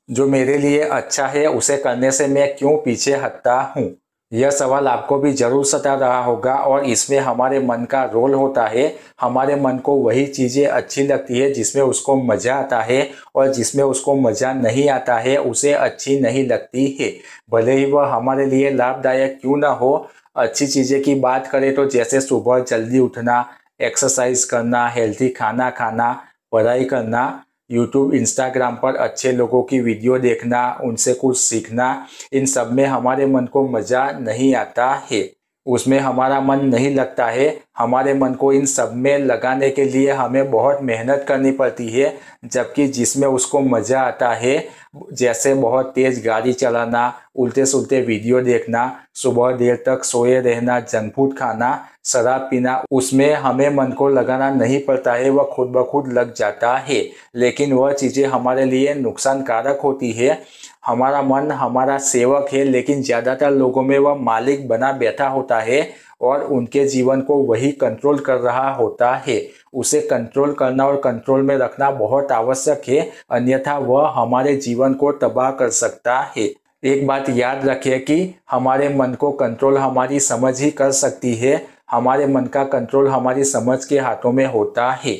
जो मेरे लिए अच्छा है उसे करने से मैं क्यों पीछे हटता हूँ। यह सवाल आपको भी जरूर सता रहा होगा और इसमें हमारे मन का रोल होता है। हमारे मन को वही चीज़ें अच्छी लगती है जिसमें उसको मज़ा आता है, और जिसमें उसको मज़ा नहीं आता है उसे अच्छी नहीं लगती है, भले ही वह हमारे लिए लाभदायक क्यों ना हो। अच्छी चीज़ें की बात करें तो जैसे सुबह जल्दी उठना, एक्सरसाइज करना, हेल्थी खाना खाना, पढ़ाई करना, यूट्यूब इंस्टाग्राम पर अच्छे लोगों की वीडियो देखना, उनसे कुछ सीखना, इन सब में हमारे मन को मज़ा नहीं आता है, उसमें हमारा मन नहीं लगता है। हमारे मन को इन सब में लगाने के लिए हमें बहुत मेहनत करनी पड़ती है, जबकि जिसमें उसको मज़ा आता है, जैसे बहुत तेज़ गाड़ी चलाना, उल्टे सुलटे वीडियो देखना, सुबह देर तक सोए रहना, जंक फूड खाना, शराब पीना, उसमें हमें मन को लगाना नहीं पड़ता है, वह खुद ब खुद लग जाता है। लेकिन वह चीज़ें हमारे लिए नुकसानकारक होती है। हमारा मन हमारा सेवक है, लेकिन ज़्यादातर लोगों में वह मालिक बना बैठा होता है और उनके जीवन को वही कंट्रोल कर रहा होता है। उसे कंट्रोल करना और कंट्रोल में रखना बहुत आवश्यक है, अन्यथा वह हमारे जीवन को तबाह कर सकता है। एक बात याद रखिए कि हमारे मन को कंट्रोल हमारी समझ ही कर सकती है। हमारे मन का कंट्रोल हमारी समझ के हाथों में होता है।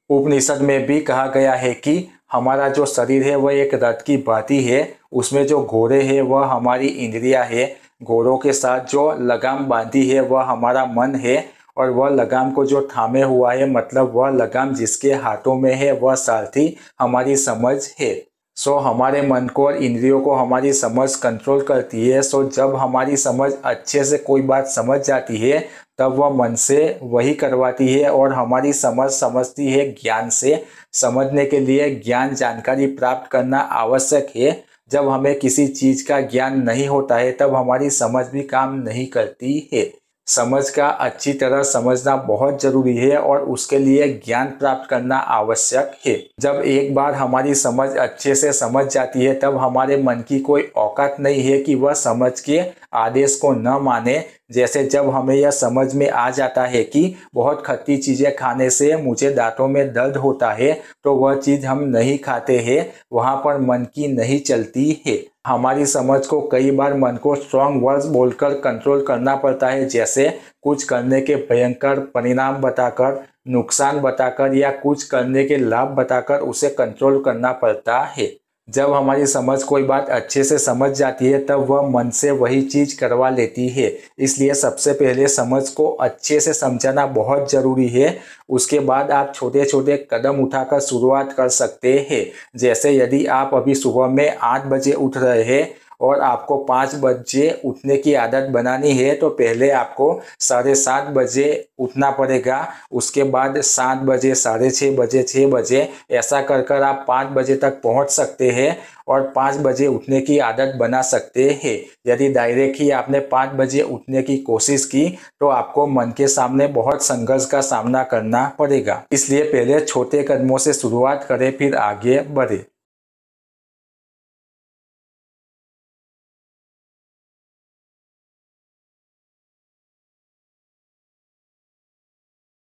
उपनिषद में भी कहा गया है कि हमारा जो शरीर है वह एक रथ की भांति है, उसमें जो घोड़े हैं वह हमारी इंद्रियां है, घोड़ों के साथ जो लगाम बांधी है वह हमारा मन है, और वह लगाम को जो थामे हुआ है, मतलब वह लगाम जिसके हाथों में है, वह सारथी हमारी समझ है। सो हमारे मन को और इंद्रियों को हमारी समझ कंट्रोल करती है। सो जब हमारी समझ अच्छे से कोई बात समझ जाती है तब वह मन से वही करवाती है, और हमारी समझ समझती है ज्ञान से। समझने के लिए ज्ञान जानकारी प्राप्त करना आवश्यक है। जब हमें किसी चीज़ का ज्ञान नहीं होता है तब हमारी समझ भी काम नहीं करती है। समझ का अच्छी तरह समझना बहुत जरूरी है और उसके लिए ज्ञान प्राप्त करना आवश्यक है। जब एक बार हमारी समझ अच्छे से समझ जाती है तब हमारे मन की कोई औकात नहीं है कि वह समझ के आदेश को न माने। जैसे जब हमें यह समझ में आ जाता है कि बहुत खट्टी चीज़ें खाने से मुझे दांतों में दर्द होता है, तो वह चीज़ हम नहीं खाते हैं, वहाँ पर मन की नहीं चलती है। हमारी समझ को कई बार मन को स्ट्रॉन्ग वर्ड्स बोलकर कंट्रोल करना पड़ता है, जैसे कुछ करने के भयंकर परिणाम बताकर, नुकसान बताकर या कुछ करने के लाभ बताकर उसे कंट्रोल करना पड़ता है। जब हमारी समझ कोई बात अच्छे से समझ जाती है तब वह मन से वही चीज़ करवा लेती है। इसलिए सबसे पहले समझ को अच्छे से समझाना बहुत ज़रूरी है। उसके बाद आप छोटे छोटे कदम उठाकर शुरुआत कर सकते हैं। जैसे यदि आप अभी सुबह में 8 बजे उठ रहे हैं और आपको 5 बजे उठने की आदत बनानी है, तो पहले आपको 7:30 बजे उठना पड़ेगा। उसके बाद 7 बजे, 6:30 बजे, 6 बजे, ऐसा कर कर आप 5 बजे तक पहुंच सकते हैं और 5 बजे उठने की आदत बना सकते हैं। यदि डायरेक्ट ही आपने 5 बजे उठने की कोशिश की तो आपको मन के सामने बहुत संघर्ष का सामना करना पड़ेगा। इसलिए पहले छोटे कदमों से शुरुआत करें, फिर आगे बढ़े।